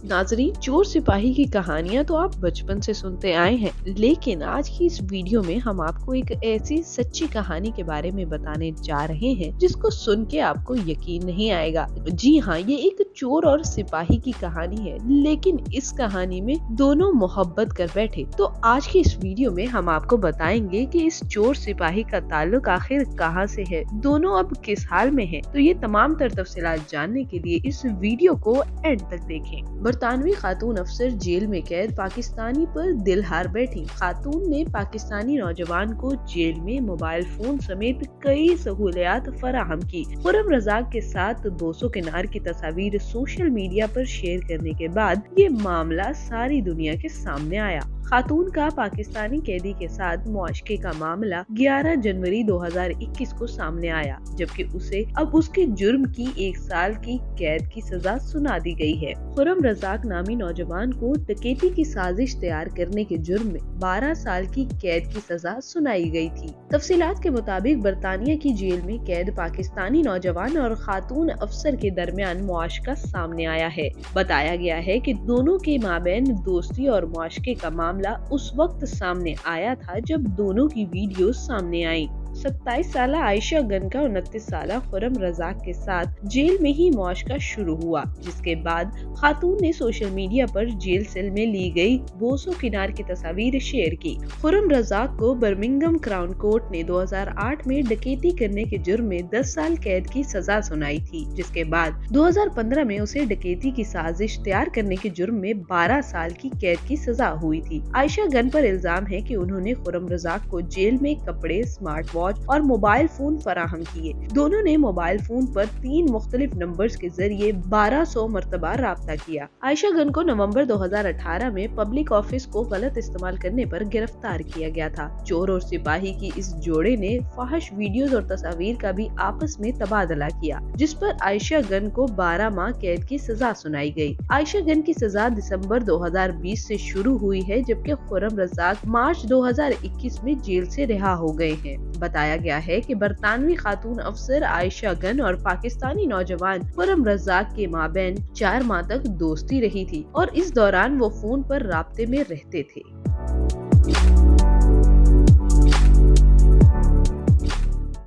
नाजरीन, चोर सिपाही की कहानियां तो आप बचपन से सुनते आए हैं, लेकिन आज की इस वीडियो में हम आपको एक ऐसी सच्ची कहानी के बारे में बताने जा रहे हैं जिसको सुन के आपको यकीन नहीं आएगा। जी हाँ, ये एक चोर और सिपाही की कहानी है, लेकिन इस कहानी में दोनों मोहब्बत कर बैठे। तो आज की इस वीडियो में हम आपको बताएंगे कि इस चोर सिपाही का ताल्लुक आखिर कहाँ से है, दोनों अब किस हाल में हैं। तो ये तमाम तफसीलात जानने के लिए इस वीडियो को एंड तक देखें। बरतानवी खातून अफसर जेल में कैद पाकिस्तानी पर दिल हार बैठी। खातून ने पाकिस्तानी नौजवान को जेल में मोबाइल फोन समेत कई सहूलियात फराहम की। खुर्रम रज़ाक के साथ बोसो किनार की तस्वीर सोशल मीडिया पर शेयर करने के बाद ये मामला सारी दुनिया के सामने आया। खातून का पाकिस्तानी कैदी के साथ मुआशके का मामला 11 जनवरी 2021 को सामने आया, जबकि उसे अब उसके जुर्म की 1 साल की कैद की सजा सुना दी गई है। खुर्रम रज़ाक नामी नौजवान को डकैती की साजिश तैयार करने के जुर्म में 12 साल की कैद की सजा सुनाई गई थी। तफसीलात के मुताबिक बरतानिया की जेल में कैद पाकिस्तानी नौजवान और खातून अफसर के दरमियान मुआशका सामने आया है। बताया गया है कि दोनों के माबैन दोस्ती और मुआशके का मामला उस वक्त सामने आया था जब दोनों की वीडियो सामने आई। 27 साला आयशा गन का 29 साला खुर्रम रज़ाक के साथ जेल में ही मुआशका शुरू हुआ, जिसके बाद खातून ने सोशल मीडिया पर जेल सेल में ली गई बोसो किनार की तस्वीर शेयर की। खुर्रम रज़ाक को बर्मिंघम क्राउन कोर्ट ने 2008 में डकैती करने के जुर्म में 10 साल कैद की सजा सुनाई थी, जिसके बाद 2015 में उसे डकैती की साजिश तैयार करने के जुर्म में 12 साल की कैद की सजा हुई थी। आयशा गन पर इल्जाम है कि उन्होंने खुर्रम रज़ाक को जेल में कपड़े, स्मार्ट वॉच और मोबाइल फोन फराहम किए। दोनों ने मोबाइल फोन पर 3 मुख्तलिफ नंबर्स के जरिए 1200 मरतबा राब्ता किया। आयशा गन को नवंबर 2018 में पब्लिक ऑफिस को गलत इस्तेमाल करने पर गिरफ्तार किया गया था। चोर और सिपाही की इस जोड़े ने फाहिश वीडियोस और तस्वीर का भी आपस में तबादला किया, जिस पर आयशा गन को 12 माह कैद की सजा सुनाई गई। आयशा गन की सजा दिसंबर 2020 से शुरू हुई है, जबकि खुर्रम रज़ाक मार्च 2021 में जेल से रिहा हो गए हैं। बताया गया है कि बरतानवी खातून अफसर आयशा गन और पाकिस्तानी नौजवान खुर्रम रज़ाक के माबैन 4 माह तक दोस्ती रही थी और इस दौरान वो फोन पर राब्ते में रहते थे।